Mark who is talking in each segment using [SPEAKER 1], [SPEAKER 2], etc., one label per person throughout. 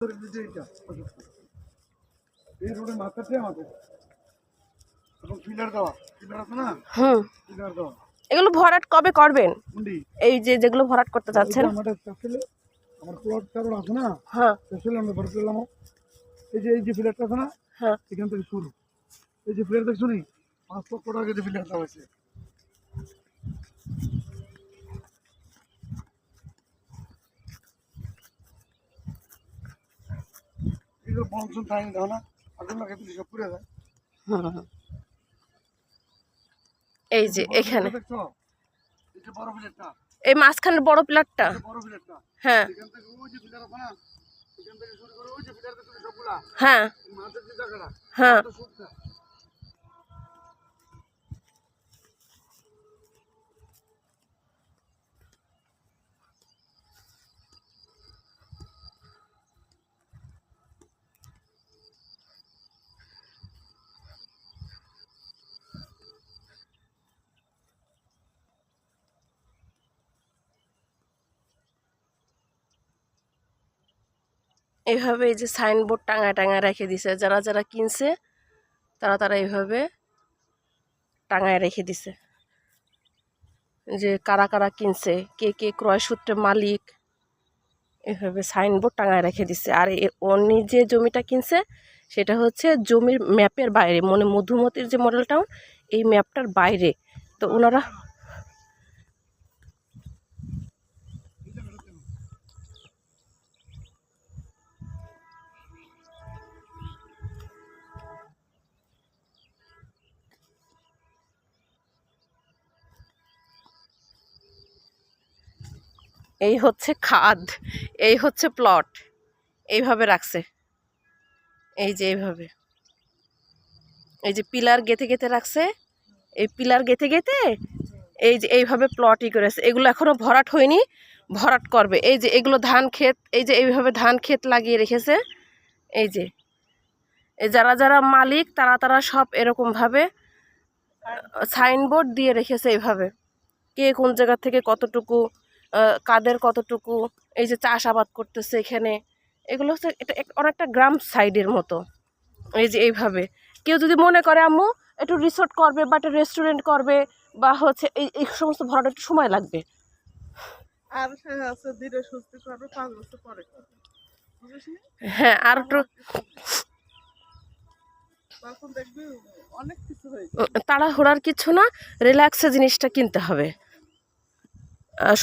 [SPEAKER 1] এই রোডে মাথাতে আমাদের এবং ফিলার দেওয়া, ফিলার আছে না? ফিলার দেওয়া।
[SPEAKER 2] এগুলো ভরাট কবে করবেন? এই যে যেগুলো ভরাট করতে চাচ্ছেন?
[SPEAKER 1] আমাদের আসলে আমার প্লট কারণ আছে না?
[SPEAKER 2] হ্যাঁ,
[SPEAKER 1] আসলে আমরা ভরাট করলাম। এই যে ফিলারটা আছে না?
[SPEAKER 2] হ্যাঁ,
[SPEAKER 1] এখান থেকে শুরু। এই যে ফিলার দেখছো নি, 5 লক্ষ টাকা যে ফিলার দেওয়া হয়েছে। এগুলো বংশন টাইম দাও না, আগুন লাগে তুই সব পুড়ে যায়।
[SPEAKER 2] এই যে এখানে
[SPEAKER 1] দেখছো, এই যে বড় ফিলারটা,
[SPEAKER 2] এই মাঝখানের বড় পিলারটা,
[SPEAKER 1] বড় ফিলারটা,
[SPEAKER 2] হ্যাঁ
[SPEAKER 1] এখান থেকে ওই যে ফিলার আছে না, এখান থেকে শুরু করে ওই যে ফিলার দেখছো সবগুলা,
[SPEAKER 2] হ্যাঁ
[SPEAKER 1] মাঝের যে জায়গাটা,
[SPEAKER 2] হ্যাঁ,
[SPEAKER 1] তো শুকনা।
[SPEAKER 2] এইভাবে এই যে সাইনবোর্ড টাঙায় টাঙায় রেখে দিছে, যারা যারা কিনছে তারা তারা এইভাবে টাঙায় রেখে দিছে যে কারা কারা কিনছে, কে কে ক্রয় সূত্রে মালিক, এভাবে সাইনবোর্ড টাঙায় রেখে দিছে। আর উনি যে জমিটা কিনছে সেটা হচ্ছে জমির ম্যাপের বাইরে, মানে মধুমতির যে মডেল টাউন এই ম্যাপটার বাইরে। তো ওনারা এই হচ্ছে খাদ, এই হচ্ছে প্লট, এইভাবে রাখছে। এই যে এইভাবে, এই যে পিলার গেঁথে গেঁথে রাখছে, এই পিলার গেঁথে গেঁথে এই যে এইভাবে প্লটই করেছে। এগুলো এখনো ভরাট হয়নি, ভরাট করবে। এই যে এগুলো ধান ক্ষেত, এই যে এইভাবে ধান ক্ষেত লাগিয়ে রেখেছে। এই যে এই যারা যারা মালিক তারা তারা সব এরকমভাবে সাইনবোর্ড দিয়ে রেখেছে এইভাবে, কে কোন জায়গা থেকে কতটুকু, কাদের কতটুকু, এই যে চাষাবাদ করতেছে এখানে। এগুলো হচ্ছে এটা অনেকটা গ্রাম সাইডের মতো। এই যে এইভাবে কেউ যদি মনে করে আম্মু একটু রিসোর্ট করবে বা একটা রেস্টুরেন্ট করবে বা হচ্ছে এই সমস্ত ভরাট একটু সময় লাগবে।
[SPEAKER 3] আর আছে ধীরে সুস্থ করবে, 5 বছর পরে করবে।
[SPEAKER 2] হ্যাঁ, আর একটু
[SPEAKER 3] তখন দেখবি অনেক কিছু হয়েছে।
[SPEAKER 2] তাড়াহুড়ার কিছু না, রিল্যাক্সে জিনিসটা কিনতে হবে,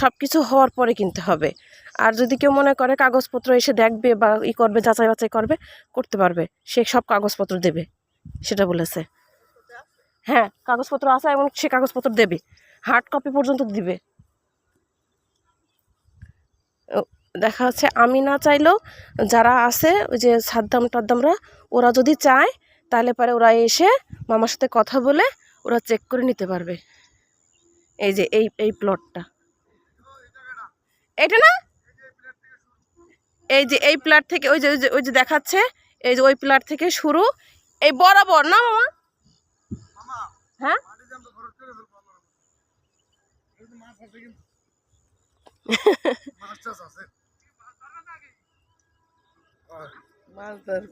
[SPEAKER 2] সব কিছু হওয়ার পরে কিনতে হবে। আর যদি কেউ মনে করে কাগজপত্র এসে দেখবে বা করবে, যাচাই বাছাই করবে, করতে পারবে, সে সব কাগজপত্র দেবে, সেটা বলেছে। হ্যাঁ, কাগজপত্র আছে এবং সে কাগজপত্র দেবে, হার্ড কপি পর্যন্ত দিবে। দেখা যাচ্ছে আমি না চাইলেও যারা আছে ওই যে সাদ্দাম টাদ্দামরা, ওরা যদি চায় তাহলে পরে ওরা এসে মামার সাথে কথা বলে ওরা চেক করে নিতে পারবে। এই যে এই প্লটটা, এটা না, এই যে এই প্লট থেকে ওই যে দেখাচ্ছে, এই যে ওই প্লট থেকে শুরু, এই বরাবর না মামা? হ্যাঁ,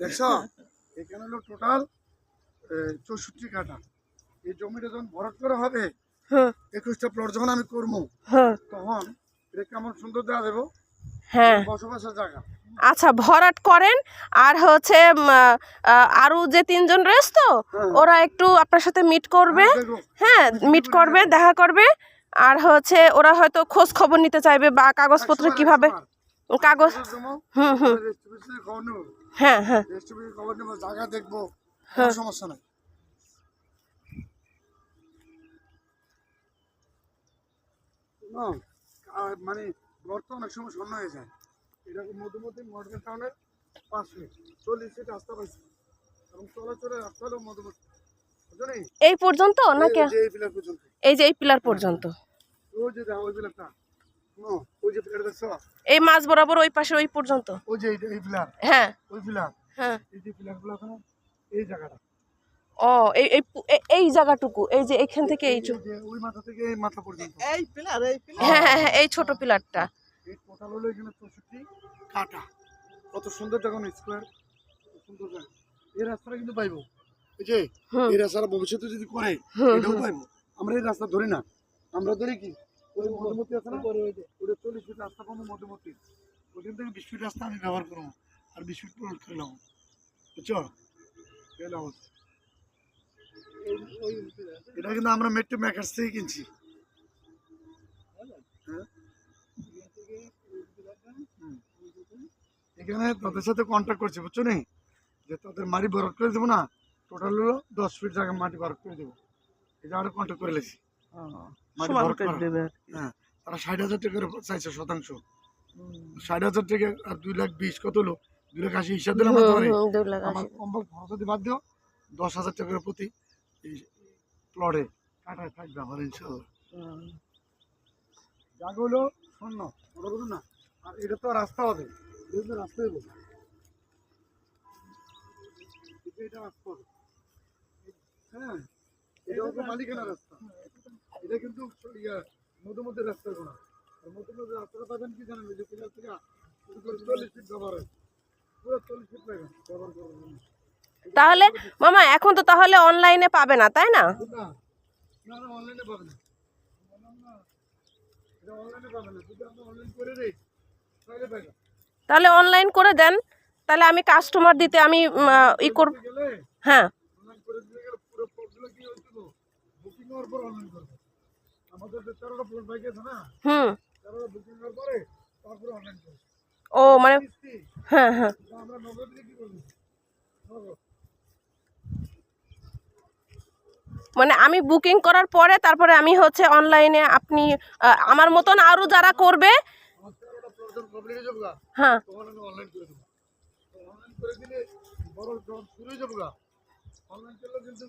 [SPEAKER 1] দেখছো, এখানে হলো টোটাল 64 কাঠা। এই জমিটা যখন ভরাট করা হবে, 21টা প্লট যখন আমি করবো, তখন এটা কেমন সুন্দর দেওয়া দেবো।
[SPEAKER 2] হ্যাঁ,
[SPEAKER 1] বসবাসের জায়গা।
[SPEAKER 2] আচ্ছা ভরাট করেন। আর হচ্ছে আরো যে 3 জন রয়েছে তো, ওরা একটু আপনার সাথে মিট করবে। হ্যাঁ, মিট করবে, দেখা করবে। আর হচ্ছে ওরা হয়তো খোঁজ খবর নিতে চাইবে বা কাগজপত্র কিভাবে কাগজ, হ্যাঁ হ্যাঁ,
[SPEAKER 1] খবর নেবো, জায়গা দেখবো, সমস্যা নাই। মানে গর্ত অনেক সময় শূন্য হয়ে যায়। এরকম মধুমতি মডেল টাউনের 5 ফিট 40 ফিট রাস্তা পাইছে এবং চলাচলের রাস্তা হলো মধুমতি
[SPEAKER 2] এই পর্যন্ত নাকি?
[SPEAKER 1] এই পিলার পর্যন্ত,
[SPEAKER 2] এই যে এই পিলার পর্যন্ত,
[SPEAKER 1] ওই যে ওই পিলারটা, ওই যে পিলার দেখছো,
[SPEAKER 2] এই মাঝ বরাবর ওই পাশে ওই পর্যন্ত,
[SPEAKER 1] ওই যে এই পিলার,
[SPEAKER 2] হ্যাঁ
[SPEAKER 1] ওই পিলার,
[SPEAKER 2] হ্যাঁ,
[SPEAKER 1] এই যে পিলারগুলো আছে না, এই জায়গাটা,
[SPEAKER 2] ও এই জায়গাটুকু, এই যে এখান থেকে এই
[SPEAKER 1] ওই মাথা থেকে এই মাথা পর্যন্ত,
[SPEAKER 3] এই পিলার,
[SPEAKER 2] হ্যাঁ হ্যাঁ হ্যাঁ, এই ছোট পিলারটা,
[SPEAKER 1] এই টোটাল হলো এখানে 64 কাঠা। কত সুন্দর দেখুন স্কোয়ার, সুন্দর জায়গা। এই রাস্তাটা কিন্তু পাইবো, এই যে
[SPEAKER 2] হুম।
[SPEAKER 1] এই রাস্তাটা ভবিষ্যতে যদি করে
[SPEAKER 2] হুম,
[SPEAKER 1] এটাও পাইবো। আমরা এই রাস্তা ধরি না, আমরা ধরি কি ওই মধ্যবর্তী আছে না, ওটা 40 ফিট রাস্তা পাবো মধ্যবর্তী, ওইখান থেকে 20 ফিট রাস্তা আমি ব্যবহার করবো আর 20 ফিট প্লট করে নেবো, বুঝছো? এই অবস্থা। এটা কিন্তু আমরা মেট্রো মেকার্স থেকে কিনছি। হ্যাঁ? হুম। এখানে তাদের সাথে কন্ট্যাক্ট করছি, বুঝছো নি, যে তাদের মাটি বরফ করে দেবো না, টোটাল হলো 10 ফিট জায়গা মাটি বরফ করে দেবো। এটা আরো কন্ট্যাক্ট করে লেছি। মাটি
[SPEAKER 3] সমান
[SPEAKER 1] বরফ
[SPEAKER 3] করে
[SPEAKER 1] করা।
[SPEAKER 3] দেবে।
[SPEAKER 1] হ্যাঁ, তারা 60,000 টাকা করে চাইছে শতাংশ। 60,000 টাকা আর 2,20,000 কত হলো? 2,80,000 হিসাব দিলাম
[SPEAKER 2] হুম,
[SPEAKER 1] তোমার।
[SPEAKER 2] হুম, 2 লাখ
[SPEAKER 1] আমার
[SPEAKER 2] 80।
[SPEAKER 1] কম্বল খরচ যদি বাদ দিও 10,000 টাকা করে প্রতি এই প্লটে কাটায় থাকবে আমার ইনশাল্লাহ। জায়গা হলো শূন্য, ওটা বলুন না। আর এটা তো রাস্তা হবে, এটা তো রাস্তাই বলবো, এটা রাস্তা হবে। হ্যাঁ, এটা হচ্ছে মালিকানা রাস্তা, এটা কিন্তু ইয়া মধ্যমধ্যে রাস্তা গোনা। আর মধ্যমধ্যে রাস্তাটা পাবেন কি জানেন, এই যে পিলার থেকে 40 ফিট ব্যবহার হয়, পুরো 40 ফিট লাগবে ব্যবহার করার জন্য।
[SPEAKER 2] তাহলে মামা এখন তো তাহলে অনলাইনে পাবে না, তাই না?
[SPEAKER 1] না না না, অনলাইনে পাবে না, এটা অনলাইনে পাবে না, যদি আমরা অনলাইন করে দিই তাহলে পাবে।
[SPEAKER 2] তাহলে অনলাইন করে দেন, তাহলে আমি কাস্টমার দিতে আমি ই করব।
[SPEAKER 1] গেলে
[SPEAKER 2] হ্যাঁ,
[SPEAKER 1] অনলাইন করে দিতে গেলে পুরো প্লটগুলো কি হয়েছিল, বুকিং হওয়ার পর অনলাইন করবে। আমাদের যে 13টা প্লট বাকি আছে না,
[SPEAKER 2] হুম।
[SPEAKER 1] 13টা বুকিং হওয়ার পরে তারপরে অনলাইন করবে।
[SPEAKER 2] ও মানে,
[SPEAKER 1] কিস্তি
[SPEAKER 2] হ্যাঁ হ্যাঁ,
[SPEAKER 1] আমরা নগদ দিয়ে কি করবো, নগদ।
[SPEAKER 2] মানে আমি বুকিং করার পরে তারপরে আমি হচ্ছে অনলাইনে আপনি আমার মতন আরও যারা করবে।
[SPEAKER 1] আমার 13টা প্লট যখন কমপ্লিট হয়ে যাবো গা,
[SPEAKER 2] হ্যাঁ,
[SPEAKER 1] তখন আমি অনলাইন করে দেবো। অনলাইন করে দিলে বড় যখন শুরু হয়ে যাবো গা, অনলাইন করলে কিন্তু